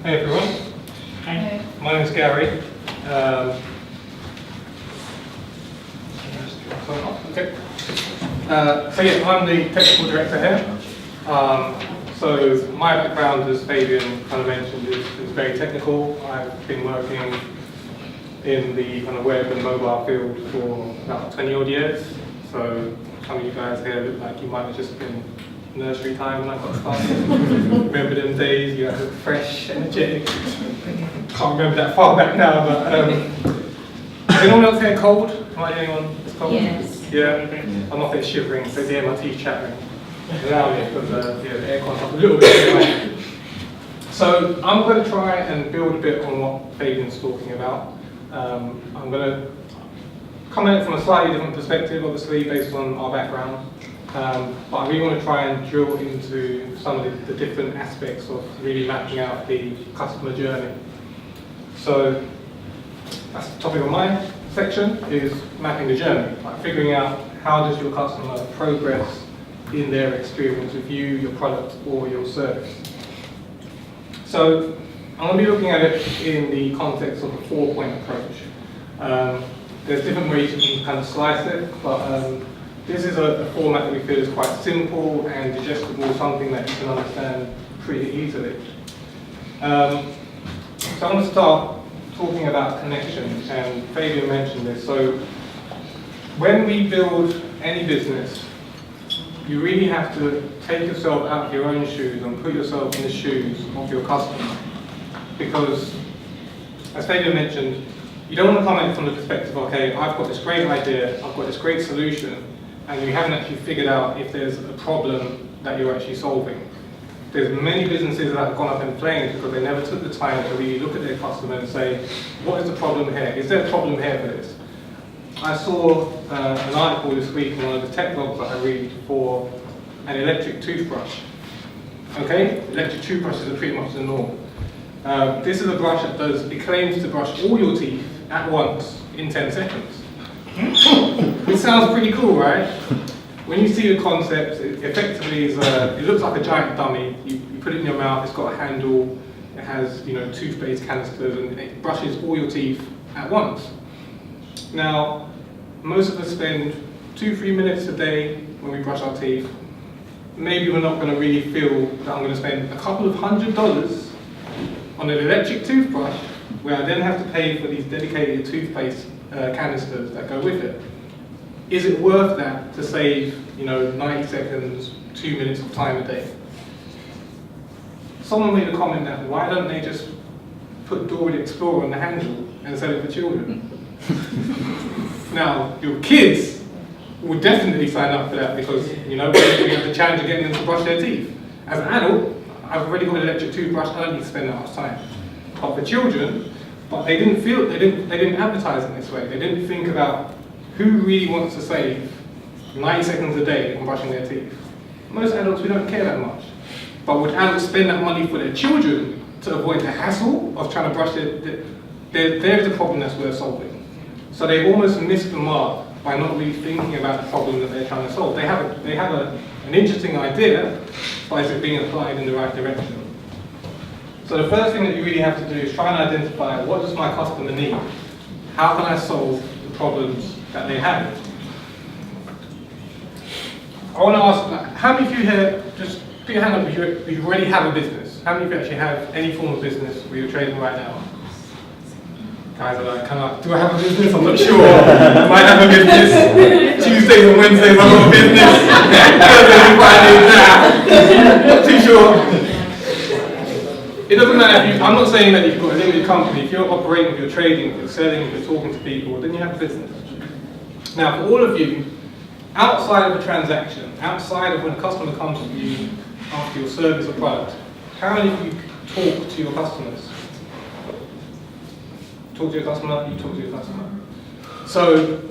Hey everyone. Hi. My name's Gary. Okay. So yeah, I'm the technical director here. So my background, as Fabian kind of mentioned, is very technical. I've been working in the kind of web and mobile field for about 20 odd years. So some of you guys here look like you might have just been nursery time when I got started. Remember them days, you had fresh, energetic. Can't remember that far back now, but is anyone else here cold? Am I the only one that's cold? Yes. Yeah? I'm not there shivering, so yeah, my teeth chattering. Allow me, but the aircon's up a little bit anyway. So I'm going to try and build a bit on what Fabian's talking about. I'm going to come at it from a slightly different perspective, obviously, based on our background. But I really want to try and drill into some of the different aspects of really mapping out the customer journey. So that's the topic of my section, is mapping the journey, like figuring out how does your customer progress in their experience with you, your product, or your service. So I'm going to be looking at it in the context of a 4-point approach. There's different ways you can kind of slice it, but this is a format that we feel is quite simple and digestible, something that you can understand pretty easily. So I'm going to start talking about connection, and Fabian mentioned this. So when we build any business, you really have to take yourself out of your own shoes and put yourself in the shoes of your customer. Because, as Fabian mentioned, you don't want to come at it from the perspective, okay, I've got this great idea, I've got this great solution, and you haven't actually figured out if there's a problem that you're actually solving. There's many businesses that have gone up in flames because they never took the time to really look at their customer and say, what is the problem here? Is there a problem here for this? I saw an article this week in one of the tech blogs that I read for an electric toothbrush. Okay, electric toothbrushes are pretty much the norm. This is a brush that it claims to brush all your teeth at once in 10 seconds. It sounds pretty cool, right? When you see the concept, it effectively is it looks like a giant dummy. You put it in your mouth, it's got a handle, it has toothpaste canisters, and it brushes all your teeth at once. Now, most of us spend 2-3 minutes a day when we brush our teeth. Maybe we're not going to really feel that I'm going to spend a couple of $100s on an electric toothbrush, where I then have to pay for these dedicated toothpaste canisters that go with it. Is it worth that to save 90 seconds, 2 minutes of time a day? Someone made a comment that why don't they just put Dora the Explorer on the handle and sell it for children? Now, your kids will definitely sign up for that because we have the challenge of getting them to brush their teeth. As an adult, I've already got an electric toothbrush, I don't need to spend that much time. But for children, they didn't advertise in this way. They didn't think about who really wants to save 90 seconds a day on brushing their teeth. Most adults, we don't care that much. But would adults spend that money for their children to avoid the hassle of trying to brush there's a problem that's worth solving. So they almost missed the mark by not really thinking about the problem that they're trying to solve. They have an interesting idea, but is it being applied in the right direction? So the first thing that you really have to do is try and identify, what does my customer need? How can I solve the problems that they have? I want to ask, how many of you here, just put your hand up if you already have a business. How many of you actually have any form of business where you're trading right now? Guys are like, do I have a business? I'm not sure. I might have a business. Tuesdays and Wednesdays I've got a business. Thursdays and Fridays, not too sure. It doesn't matter I'm not saying that you've got a limited company. If you're operating, if you're trading, if you're selling, if you're talking to people, then you have a business. Now, for all of you, outside of a transaction, outside of when a customer comes to you after your service or product, how many of you talk to your customers? Talk to your customer, you talk to your customer. So,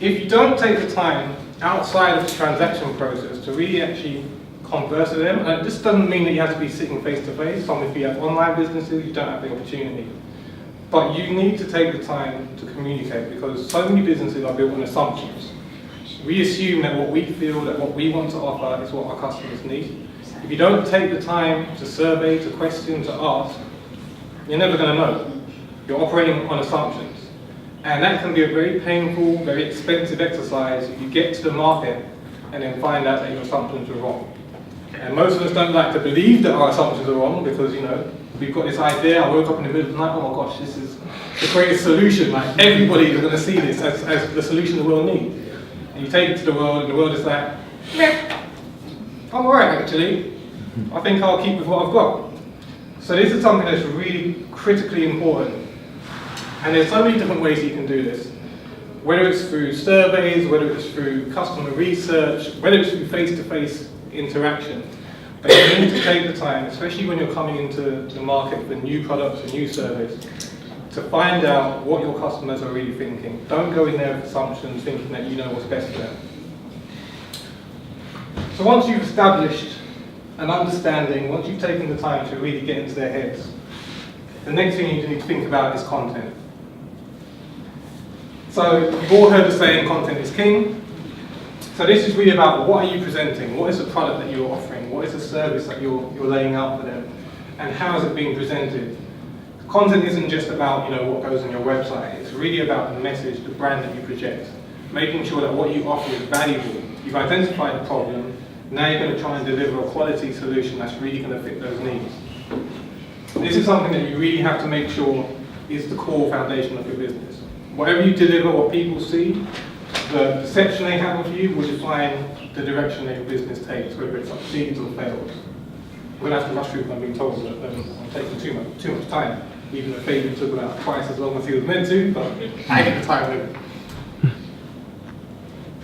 if you don't take the time outside of the transaction process to really actually converse with them, and this doesn't mean that you have to be sitting face to face. Some if you have online businesses, you don't have the opportunity. But you need to take the time to communicate because so many businesses are built on assumptions. We assume that what we feel, that what we want to offer is what our customers need. If you don't take the time to survey, to question, to ask, You're never going to know. You're operating on assumptions. And that can be a very painful, very expensive exercise if you get to the market and then find out that your assumptions were wrong. And most of us don't like to believe that our assumptions are wrong because, you know, we've got this idea, I woke up in the middle of the night, oh my gosh, this is the greatest solution, like everybody is going to see this as the solution the world needs. And you take it to the world and the world is like, meh, I'm alright actually, I think I'll keep with what I've got. So this is something that's really critically important. And there's so many different ways you can do this. Whether it's through surveys, whether it's through customer research, whether it's through face-to-face interaction. But you need to take the time, especially when you're coming into the market with new products and new service, to find out what your customers are really thinking. Don't go in there with assumptions thinking that you know what's best for them. So once you've established an understanding, once you've taken the time to really get into their heads, the next thing you need to think about is content. So you've all heard the saying, content is king. So this is really about what are you presenting? What is the product that you're offering? What is the service that you're laying out for them? And how is it being presented? Content isn't just about, you know, what goes on your website. It's really about the message, the brand that you project. Making sure that what you offer is valuable. You've identified the problem. Now you're going to try and deliver a quality solution that's really going to fit those needs. This is something that you really have to make sure is the core foundation of your business. Whatever you deliver, what people see, the perception they have of you will define the direction that your business takes, whether it succeeds or fails. I'm going to have to rush through what I'm being told that I'm taking too much time, even though Fabian took about twice as long as he was meant to, but I get the time limit.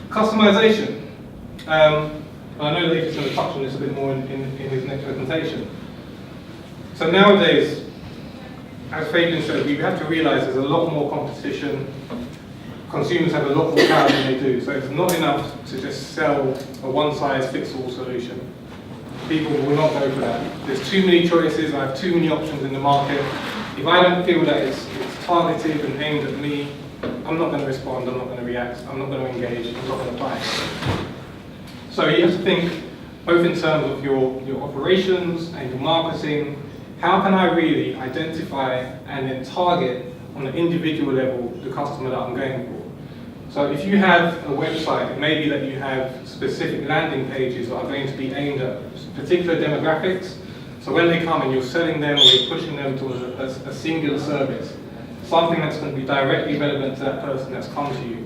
Customization. I know Leif is going to touch on this a bit more in his next presentation. So nowadays, as Fabian said, we have to realise there's a lot more competition. Consumers have a lot more power than they do, so it's not enough to just sell a one-size-fits-all solution. People will not go for that. There's too many choices, I have too many options in the market. If I don't feel that it's targeted and aimed at me, I'm not going to respond, I'm not going to react, I'm not going to engage, I'm not going to buy. So you have to think both in terms of your operations and your marketing. How can I really identify and then target on an individual level the customer that I'm going for? So if you have a website, it may be that you have specific landing pages that are going to be aimed at particular demographics. So when they come and you're selling them or you're pushing them towards a singular service, something that's going to be directly relevant to that person that's come to you.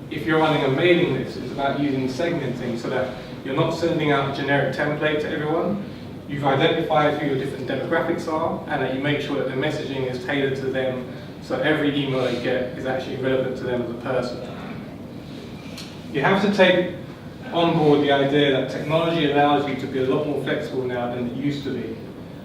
If you're running a mailing list, it's about using segmenting so that you're not sending out a generic template to everyone. You've identified who your different demographics are and that you make sure that the messaging is tailored to them so every email they get is actually relevant to them as a person. You have to take on board the idea that technology allows you to be a lot more flexible now than it used to be.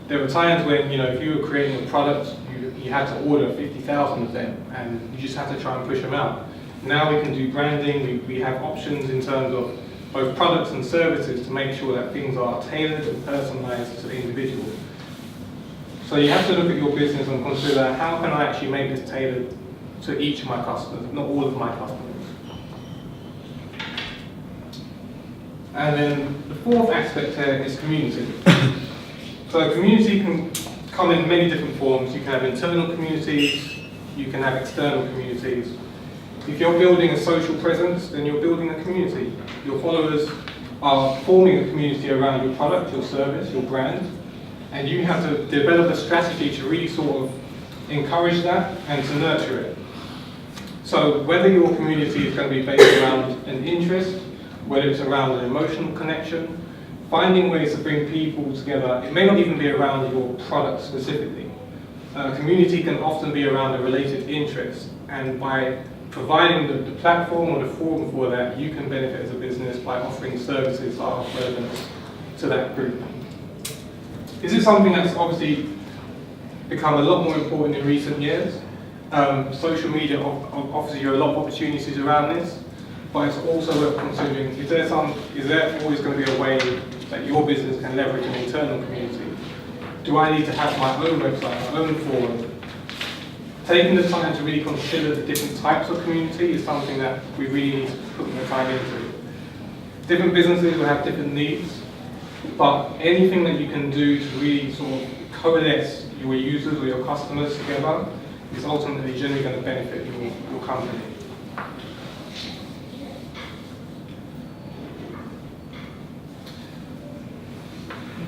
There were times when, you know, if you were creating a product, you had to order 50,000 of them and you just had to try and push them out. Now we can do branding, we have options in terms of both products and services to make sure that things are tailored and personalized to the individual. So you have to look at your business and consider how can I actually make this tailored to each of my customers, not all of my customers. And then the fourth aspect here is community. So community can come in many different forms. You can have internal communities, you can have external communities. If you're building a social presence, then you're building a community. Your followers are forming a community around your product, your service, your brand, and you have to develop a strategy to really sort of encourage that and to nurture it. So whether your community is going to be based around an interest, whether it's around an emotional connection, finding ways to bring people together. It may not even be around your product specifically. Community can often be around a related interest, and by providing the platform or the forum for that, you can benefit as a business by offering services that are relevant to that group. This is something that's obviously become a lot more important in recent years. Social media offers you a lot of opportunities around this, but it's also worth considering, is there always going to be a way that your business can leverage an internal community? Do I need to have my own website, my own forum? Taking the time to really consider the different types of community is something that we really need to put more time into. Different businesses will have different needs, but anything that you can do to really sort of coalesce your users or your customers together is ultimately generally going to benefit your company.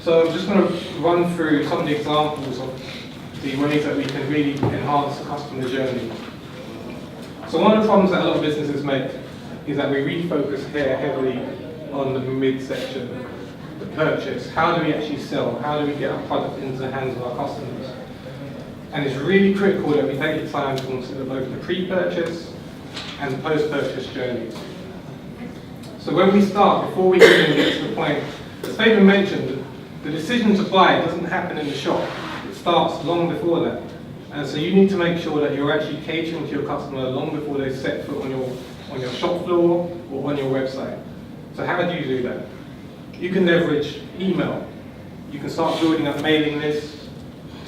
So I'm just going to run through some of the examples of the ways that we can really enhance the customer journey. So one of the problems that a lot of businesses make is that we really focus here heavily on the midsection, the purchase. How do we actually sell? How do we get our product into the hands of our customers? And it's really critical that we take the time to consider both the pre-purchase and the post-purchase journeys. So when we start, before we even get to the point, as Fabian mentioned, the decision to buy doesn't happen in the shop. It starts long before that. And so you need to make sure that you're actually catering to your customer long before they set foot on your shop floor or on your website. So how do you do that? You can leverage email. You can start building up mailing lists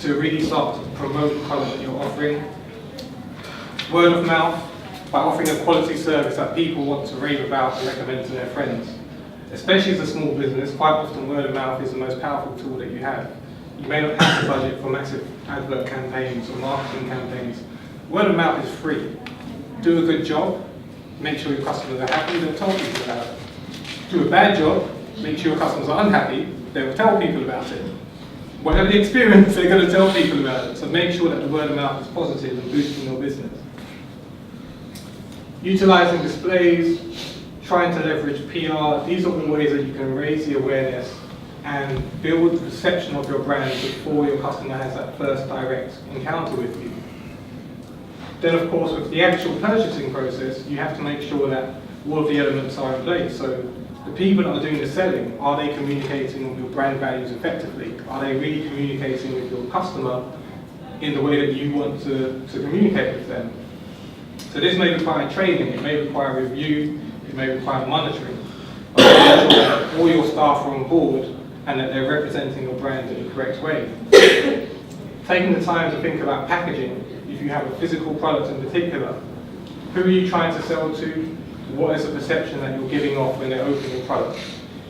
to really start to promote the product that you're offering. Word of mouth, by offering a quality service that people want to rave about and recommend to their friends. Especially as a small business, quite often word of mouth is the most powerful tool that you have. You may not have the budget for massive advert campaigns or marketing campaigns. Word of mouth is free. Do a good job, make sure your customers are happy, they'll tell people about it. Do a bad job, make sure your customers are unhappy, they'll tell people about it. Whatever the experience, they're going to tell people about it. So make sure that the word of mouth is positive and boosting your business. Utilising displays, trying to leverage PR, these are all ways that you can raise the awareness and build the perception of your brand before your customer has that first direct encounter with you. Then of course with the actual purchasing process, you have to make sure that all of the elements are in place. So the people that are doing the selling, are they communicating with your brand values effectively? Are they really communicating with your customer in the way that you want to communicate with them? So this may require training, it may require review, it may require monitoring. But make sure that all your staff are on board and that they're representing your brand in the correct way. Taking the time to think about packaging, if you have a physical product in particular, who are you trying to sell to? What is the perception that you're giving off when they're opening your product?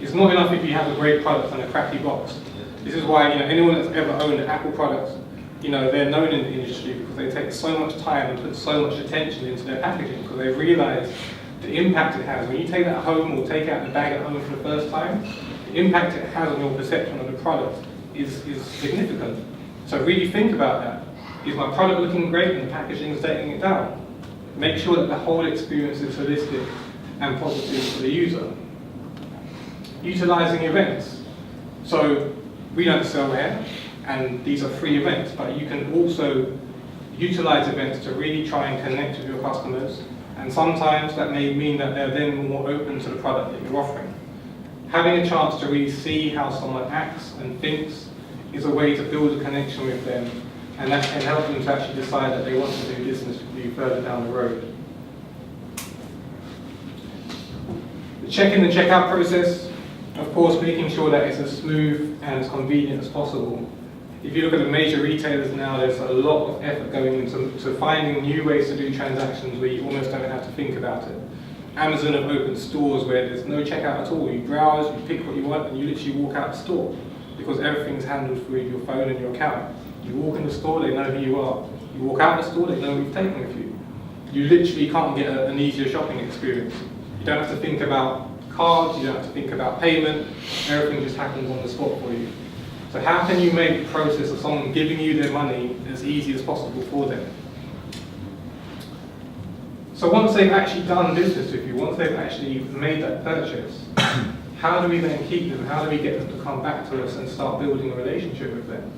It's not enough if you have a great product and a crappy box. This is why anyone that's ever owned an Apple product, they're known in the industry because they take so much time and put so much attention into their packaging because they realise the impact it has. When you take that home or take out the bag at home for the first time, the impact it has on your perception of the product is significant. So really think about that. Is my product looking great and the packaging is letting it down? Make sure that the whole experience is holistic and positive for the user. Utilising events. So we don't sell here, and these are free events, but you can also utilise events to really try and connect with your customers, and sometimes that may mean that they're then more open to the product that you're offering. Having a chance to really see how someone acts and thinks is a way to build a connection with them, and that can help them to actually decide that they want to do business with you further down the road. The check-in and check-out process, of course, making sure that it's as smooth and as convenient as possible. If you look at the major retailers now, there's a lot of effort going into finding new ways to do transactions where you almost don't have to think about it. Amazon have opened stores where there's no checkout at all. You browse, you pick what you want, and you literally walk out the store because everything's handled through your phone and your account. You walk in the store, they know who you are. You walk out the store, they know what you've taken with you. You literally can't get an easier shopping experience. You don't have to think about cards, you don't have to think about payment, everything just happens on the spot for you. So how can you make the process of someone giving you their money as easy as possible for them? So once they've actually done business with you, once they've actually made that purchase, how do we then keep them? How do we get them to come back to us and start building a relationship with them?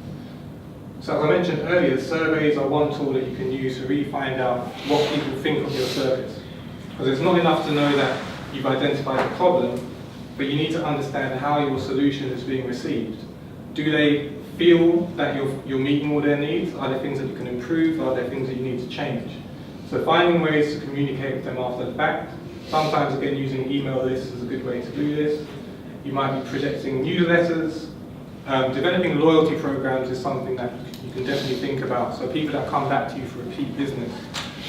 So as I mentioned earlier, surveys are one tool that you can use to really find out what people think of your service. Because it's not enough to know that you've identified the problem, but you need to understand how your solution is being received. Do they feel that you're meeting all their needs? Are there things that you can improve? Are there things that you need to change? So finding ways to communicate with them after the fact. Sometimes again using email lists is a good way to do this. You might be projecting newsletters. Developing loyalty programs is something that you can definitely think about. So people that come back to you for repeat business,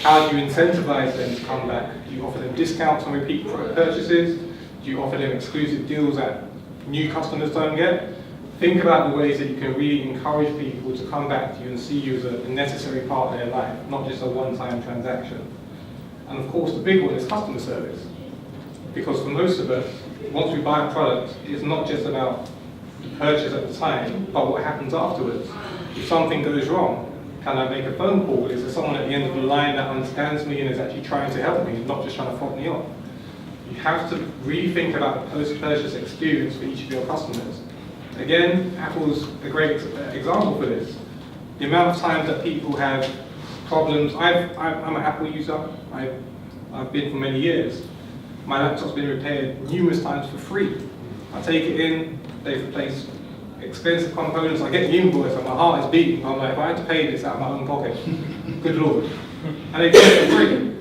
how do you incentivize them to come back? Do you offer them discounts on repeat purchases? Do you offer them exclusive deals that new customers don't get? think about the ways that you can really encourage people to come back to you and see you as a necessary part of their life, not just a one-time transaction. And of course, the big one is customer service. Because for most of us, once we buy a product, it's not just about the purchase at the time, but what happens afterwards. If something goes wrong, can I make a phone call? Is there someone at the end of the line that understands me and is actually trying to help me, not just trying to fob me off? You have to really think about the post-purchase experience for each of your customers. Again, Apple's a great example for this. The amount of times that people have problems. I'm an Apple user. I've been for many years. My laptop's been repaired numerous times for free. I take it in, they replace expensive components, I get the invoice and my heart is beating. I'm like, if I had to pay this out of my own pocket, good Lord. And they do it for free.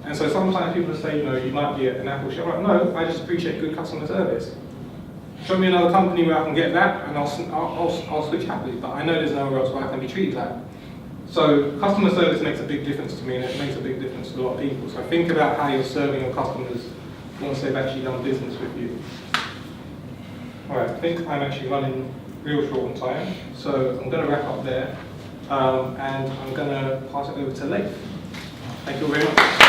And so sometimes people say, you might be at an Apple shop. I'm like, no, I just appreciate good customer service. Show me another company where I can get that and I'll switch happily, but I know there's nowhere else where I can be treated like that. So customer service makes a big difference to me, and it makes a big difference to a lot of people. So think about how you're serving your customers once they've actually done business with you. All right, I think I'm actually running real short on time, so I'm going to wrap up there, and I'm going to pass it over to Leif. Thank you very much.